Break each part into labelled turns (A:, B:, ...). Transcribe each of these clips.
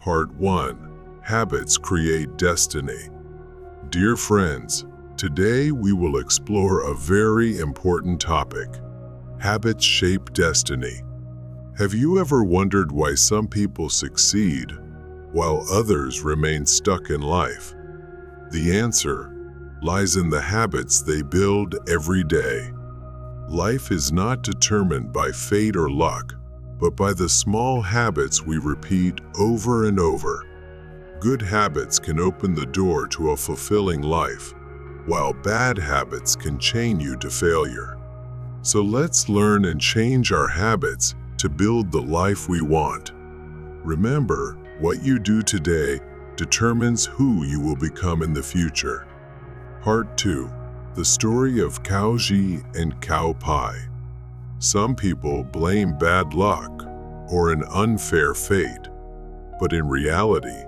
A: Part 1. Habits Create Destiny. Dear friends, today we will explore a very important topic. Habits shape destiny. Have you ever wondered why some people succeed while others remain stuck in life? The answer lies in the habits they build every day. Life is not determined by fate or luck, but by the small habits we repeat over and over. Good habits can open the door to a fulfilling life, while bad habits can chain you to failure. So let's learn and change our habits to build the life we want. Remember, what you do today determines who you will become in the future. Part 2. The story of Cao Ji and Cao Pai. Some people blame bad luck or an unfair fate, but in reality,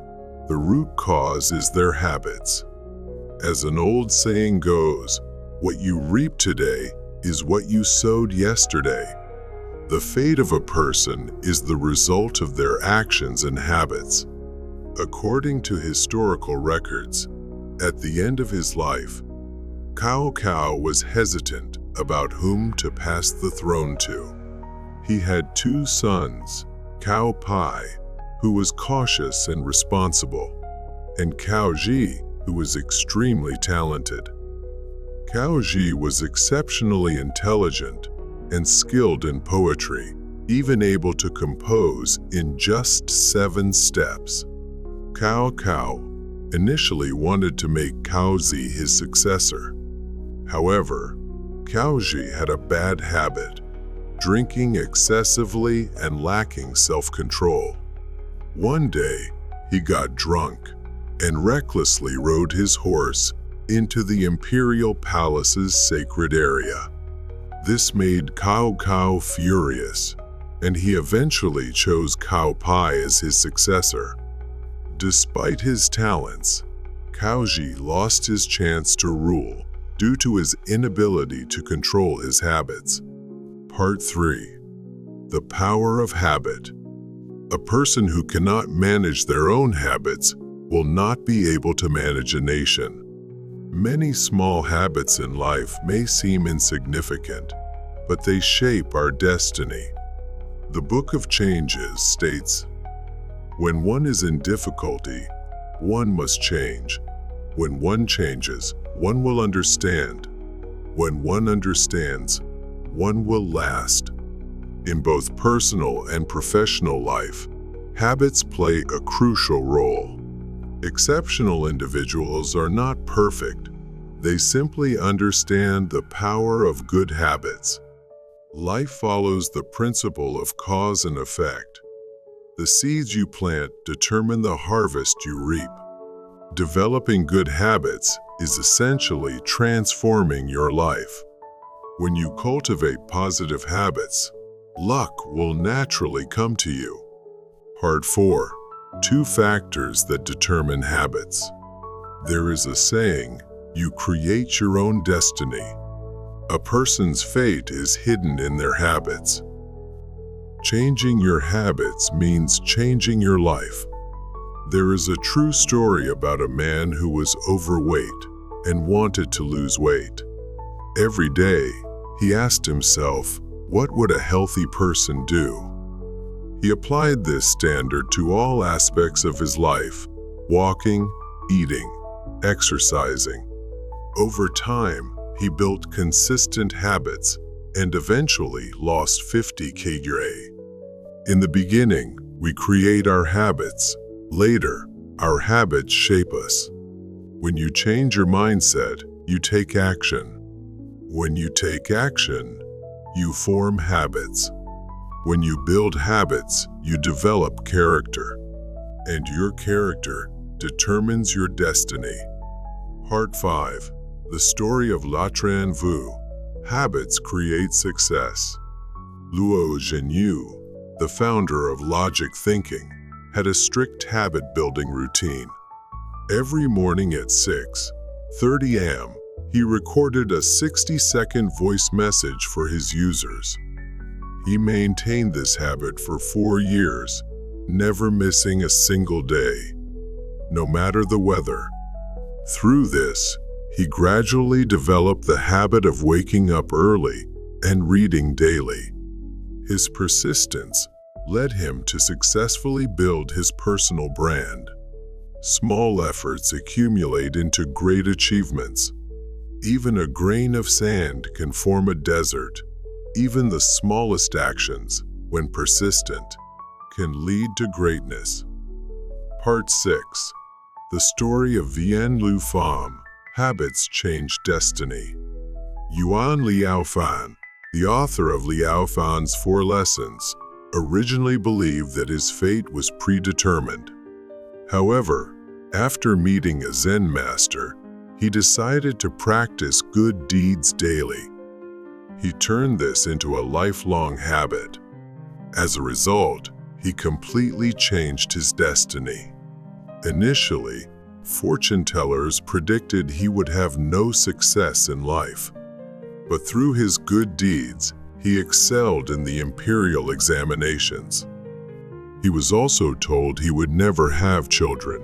A: the root cause is their habits. As an old saying goes, what you reap today is what you sowed yesterday. The fate of a person is the result of their actions and habits. According to historical records, at the end of his life, Cao was hesitant about whom to pass the throne to. He had two sons, Cao Pai, who was cautious and responsible, and Cao Ji, who was extremely talented. Cao Ji was exceptionally intelligent and skilled in poetry, even able to compose in just 7 steps. Cao initially wanted to make Cao Zi his successor. However, Cao Ji had a bad habit, drinking excessively and lacking self-control. One day, he got drunk and recklessly rode his horse into the imperial palace's sacred area. This made Cao furious, and he eventually chose Cao Pai as his successor. Despite his talents, Cao Ji lost his chance to rule due to his inability to control his habits. Part 3. The Power of Habit. A person who cannot manage their own habits will not be able to manage a nation. Many small habits in life may seem insignificant, but they shape our destiny. The Book of Changes states, "When one is in difficulty, one must change. When one changes, one will understand. When one understands, one will last." In both personal and professional life, habits play a crucial role. Exceptional individuals are not perfect. They simply understand the power of good habits. Life follows the principle of cause and effect. The seeds you plant determine the harvest you reap. Developing good habits is essentially transforming your life. When you cultivate positive habits, luck will naturally come to you. Part 4. 2 factors that determine habits. There is a saying, "You create your own destiny." A person's fate is hidden in their habits. Changing your habits means changing your life. There is a true story about a man who was overweight and wanted to lose weight. Every day, he asked himself, what would a healthy person do? He applied this standard to all aspects of his life: walking, eating, exercising. Over time, he built consistent habits and eventually lost 50 kg. In the beginning, we create our habits. Later, our habits shape us. When you change your mindset, you take action. When you take action, you form habits. When you build habits, you develop character. And your character determines your destiny. Part 5. The story of La Tran Vu. Habits create success. Luo Zhenyu, the founder of logic thinking, had a strict habit-building routine. Every morning at 6:30 a.m., he recorded a 60-second voice message for his users. He maintained this habit for 4 years, never missing a single day, no matter the weather. Through this, he gradually developed the habit of waking up early and reading daily. His persistence led him to successfully build his personal brand. Small efforts accumulate into great achievements. Even a grain of sand can form a desert. Even the smallest actions, when persistent, can lead to greatness. Part 6. The story of Vian Lu Pham, Habits Change Destiny. Yuan Liaofan, the author of Liao Fan's 4 Lessons, originally believed that his fate was predetermined. However, after meeting a Zen master, he decided to practice good deeds daily. He turned this into a lifelong habit. As a result, he completely changed his destiny. Initially, fortune tellers predicted he would have no success in life. But through his good deeds, he excelled in the imperial examinations. He was also told he would never have children,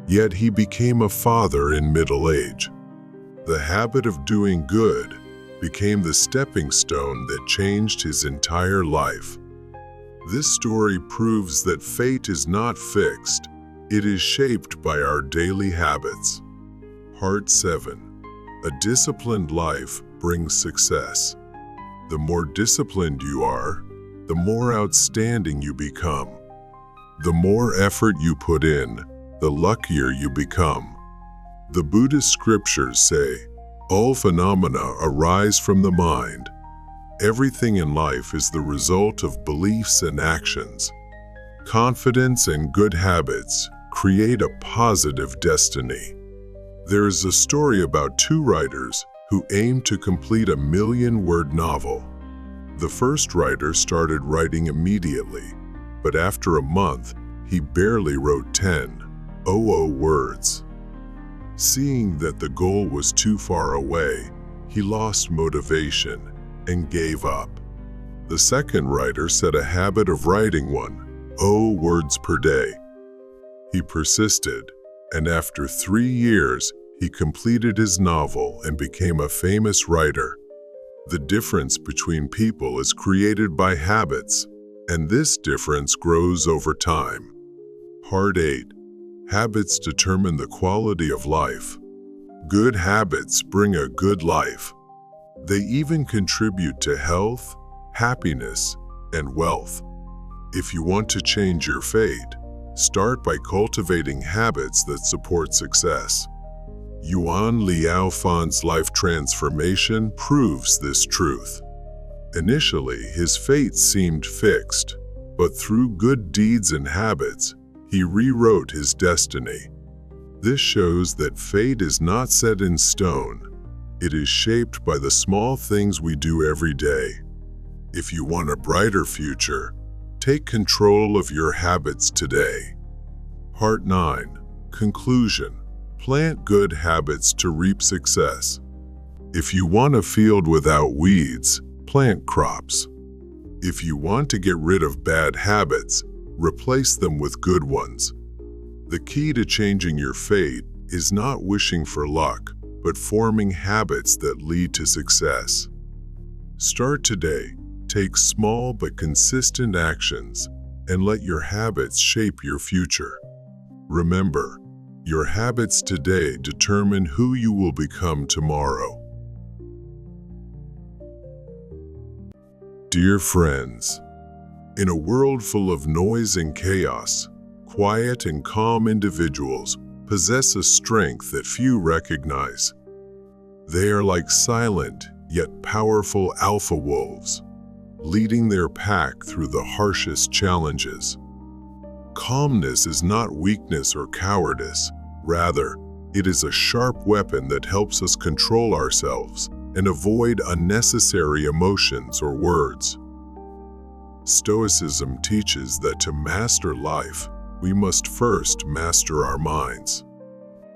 A: yet he became a father in middle age. The habit of doing good became the stepping stone that changed his entire life. This story proves that fate is not fixed, it is shaped by our daily habits. Part 7. A disciplined life brings success. The more disciplined you are, the more outstanding you become. The more effort you put in, the luckier you become. The Buddhist scriptures say, all phenomena arise from the mind. Everything in life is the result of beliefs and actions. Confidence and good habits create a positive destiny. There is a story about 2 writers who aimed to complete a 1,000,000-word novel. The first writer started writing immediately, but after a month, he barely wrote 10,000 words. Seeing that the goal was too far away, he lost motivation and gave up. The second writer set a habit of writing 1,000 words per day. He persisted, and after 3 years, he completed his novel and became a famous writer. The difference between people is created by habits, and this difference grows over time. Part 8. Habits determine the quality of life. Good habits bring a good life. They even contribute to health, happiness, and wealth. If you want to change your fate, start by cultivating habits that support success. Yuan Liaofan's life transformation proves this truth. Initially, his fate seemed fixed, but through good deeds and habits, he rewrote his destiny. This shows that fate is not set in stone. It is shaped by the small things we do every day. If you want a brighter future, take control of your habits today. Part 9. Conclusion. Plant good habits to reap success. If you want a field without weeds, plant crops. If you want to get rid of bad habits, replace them with good ones. The key to changing your fate is not wishing for luck, but forming habits that lead to success. Start today, take small but consistent actions, and let your habits shape your future. Remember, your habits today determine who you will become tomorrow. Dear friends, in a world full of noise and chaos, quiet and calm individuals possess a strength that few recognize. They are like silent yet powerful alpha wolves, leading their pack through the harshest challenges. Calmness is not weakness or cowardice. Rather, it is a sharp weapon that helps us control ourselves and avoid unnecessary emotions or words. Stoicism teaches that to master life, we must first master our minds.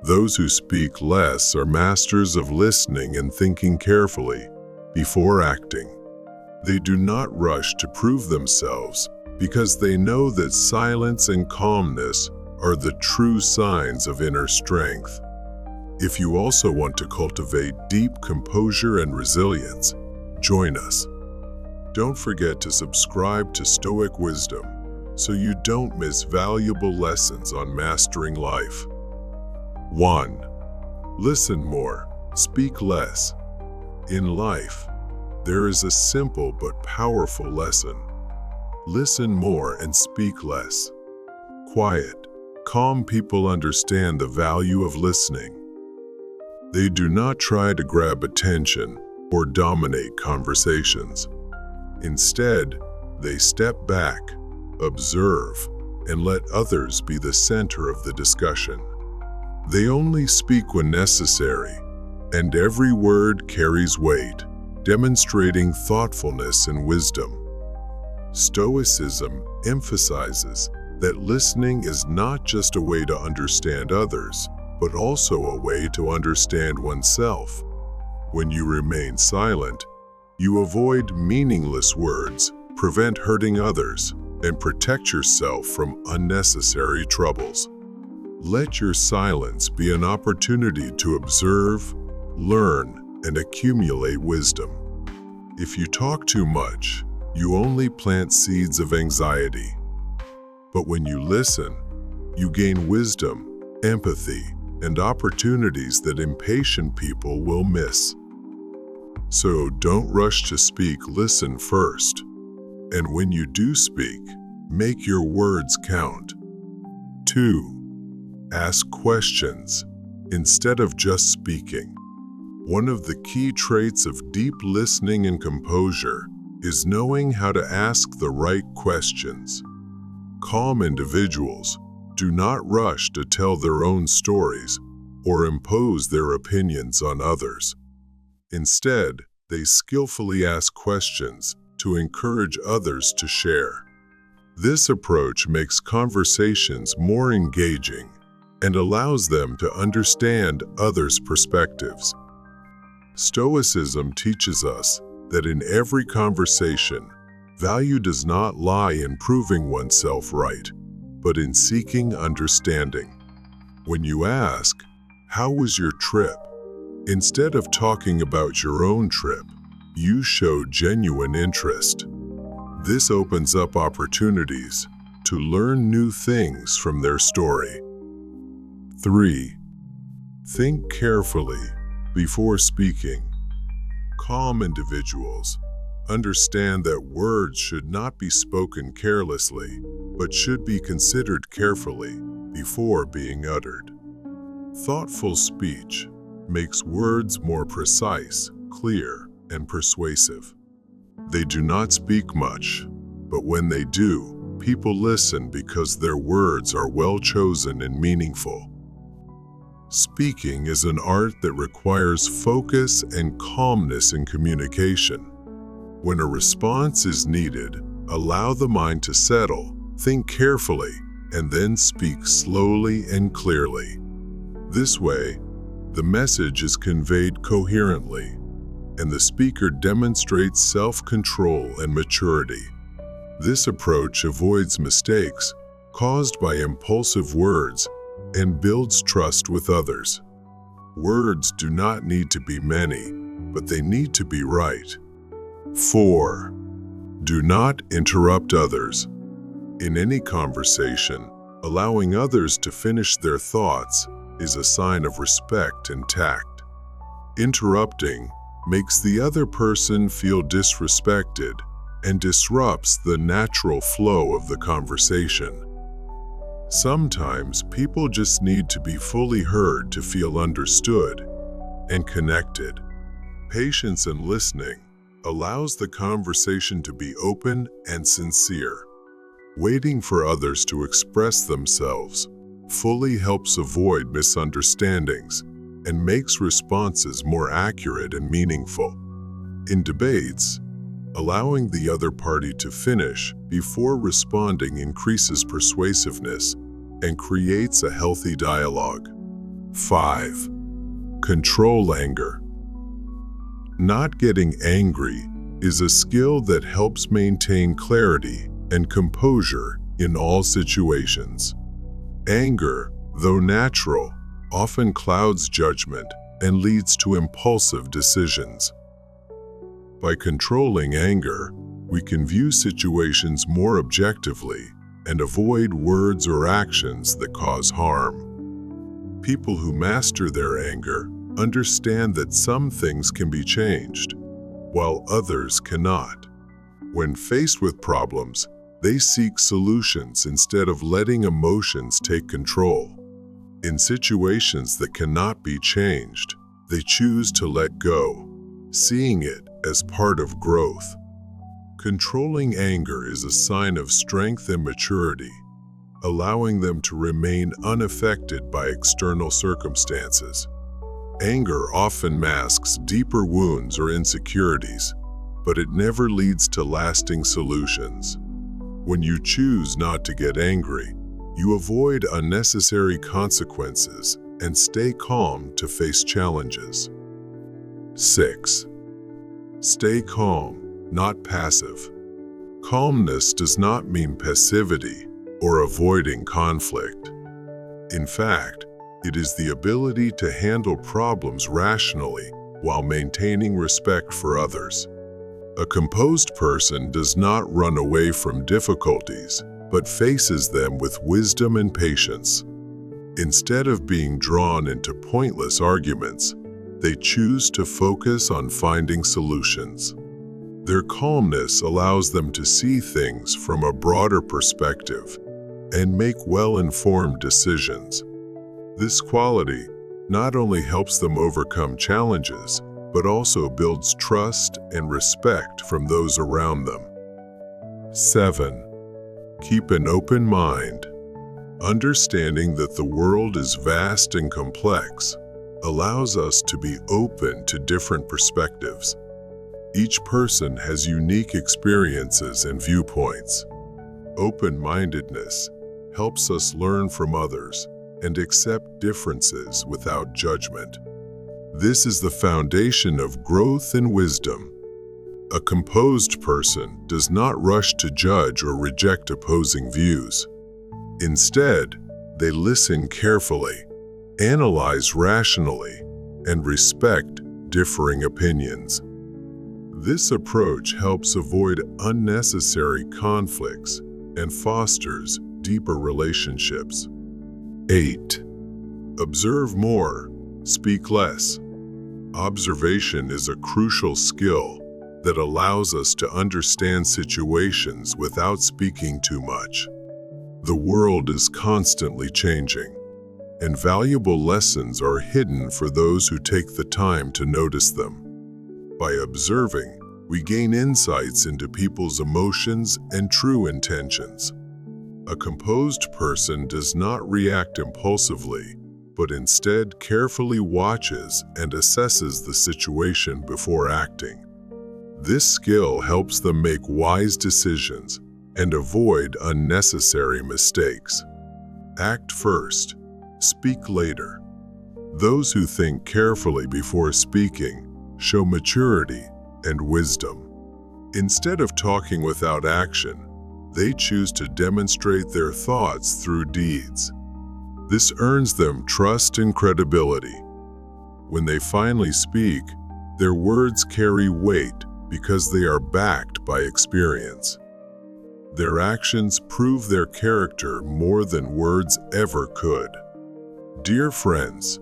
A: Those who speak less are masters of listening and thinking carefully before acting. They do not rush to prove themselves, because they know that silence and calmness are the true signs of inner strength. If you also want to cultivate deep composure and resilience, join us. Don't forget to subscribe to Stoic Wisdom so you don't miss valuable lessons on mastering life. 1. Listen more, speak less. In life, there is a simple but powerful lesson. Listen more and speak less. Quiet, calm people understand the value of listening. They do not try to grab attention or dominate conversations. Instead, they step back, observe, and let others be the center of the discussion. They only speak when necessary, and every word carries weight, demonstrating thoughtfulness and wisdom. Stoicism emphasizes that listening is not just a way to understand others, but also a way to understand oneself. When you remain silent, you avoid meaningless words, prevent hurting others, and protect yourself from unnecessary troubles. Let your silence be an opportunity to observe, learn, and accumulate wisdom. If you talk too much, you only plant seeds of anxiety. But when you listen, you gain wisdom, empathy, and opportunities that impatient people will miss. So don't rush to speak, listen first. And when you do speak, make your words count. 2. Ask questions instead of just speaking. One of the key traits of deep listening and composure is knowing how to ask the right questions. Calm individuals do not rush to tell their own stories or impose their opinions on others. Instead, they skillfully ask questions to encourage others to share. This approach makes conversations more engaging and allows them to understand others' perspectives. Stoicism teaches us that in every conversation, value does not lie in proving oneself right, but in seeking understanding. When you ask, "How was your trip?" instead of talking about your own trip, you show genuine interest. This opens up opportunities to learn new things from their story. 3. Think carefully before speaking. Calm individuals understand that words should not be spoken carelessly, but should be considered carefully before being uttered. Thoughtful speech makes words more precise, clear, and persuasive. They do not speak much, but when they do, people listen because their words are well chosen and meaningful. Speaking is an art that requires focus and calmness in communication. When a response is needed, allow the mind to settle, think carefully, and then speak slowly and clearly. This way, the message is conveyed coherently, and the speaker demonstrates self-control and maturity. This approach avoids mistakes caused by impulsive words and builds trust with others. Words do not need to be many, but they need to be right. 4. Do not interrupt others. In any conversation, allowing others to finish their thoughts is a sign of respect and tact. Interrupting makes the other person feel disrespected and disrupts the natural flow of the conversation. Sometimes people just need to be fully heard to feel understood and connected. Patience and listening allows the conversation to be open and sincere. Waiting for others to express themselves fully helps avoid misunderstandings and makes responses more accurate and meaningful. In debates, allowing the other party to finish before responding increases persuasiveness and creates a healthy dialogue. 5. Control anger. Not getting angry is a skill that helps maintain clarity and composure in all situations. Anger, though natural, often clouds judgment and leads to impulsive decisions. By controlling anger, we can view situations more objectively and avoid words or actions that cause harm. People who master their anger understand that some things can be changed, while others cannot. When faced with problems, they seek solutions instead of letting emotions take control. In situations that cannot be changed, they choose to let go, seeing it as part of growth. Controlling anger is a sign of strength and maturity, allowing them to remain unaffected by external circumstances. Anger often masks deeper wounds or insecurities, but it never leads to lasting solutions. When you choose not to get angry, you avoid unnecessary consequences and stay calm to face challenges. 6. Stay calm, not passive. Calmness does not mean passivity or avoiding conflict. In fact, it is the ability to handle problems rationally while maintaining respect for others. A composed person does not run away from difficulties, but faces them with wisdom and patience. Instead of being drawn into pointless arguments, they choose to focus on finding solutions. Their calmness allows them to see things from a broader perspective and make well-informed decisions. This quality not only helps them overcome challenges, but also builds trust and respect from those around them. 7. Keep an open mind. Understanding that the world is vast and complex allows us to be open to different perspectives. Each person has unique experiences and viewpoints. Open-mindedness helps us learn from others and accept differences without judgment. This is the foundation of growth and wisdom. A composed person does not rush to judge or reject opposing views. Instead, they listen carefully, analyze rationally, and respect differing opinions. This approach helps avoid unnecessary conflicts and fosters deeper relationships. 8. Observe more, speak less. Observation is a crucial skill that allows us to understand situations without speaking too much. The world is constantly changing, and valuable lessons are hidden for those who take the time to notice them. By observing, we gain insights into people's emotions and true intentions. A composed person does not react impulsively, but instead carefully watches and assesses the situation before acting. This skill helps them make wise decisions and avoid unnecessary mistakes. Act first, speak later. Those who think carefully before speaking show maturity and wisdom. Instead of talking without action, they choose to demonstrate their thoughts through deeds. This earns them trust and credibility. When they finally speak, their words carry weight because they are backed by experience. Their actions prove their character more than words ever could. Dear friends,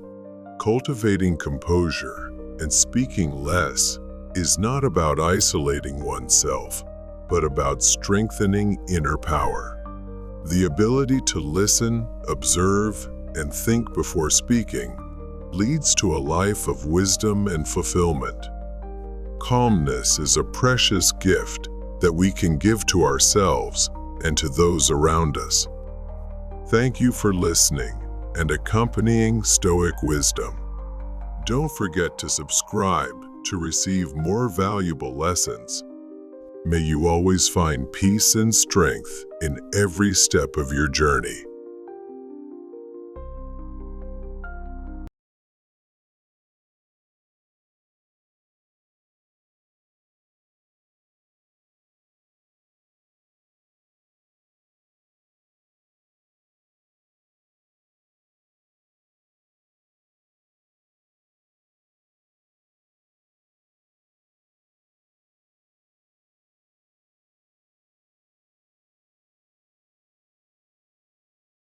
A: cultivating composure and speaking less is not about isolating oneself, but about strengthening inner power. The ability to listen, observe, and think before speaking leads to a life of wisdom and fulfillment. Calmness is a precious gift that we can give to ourselves and to those around us. Thank you for listening and accompanying Stoic Wisdom. Don't forget to subscribe to receive more valuable lessons. May you always find peace and strength in every step of your journey.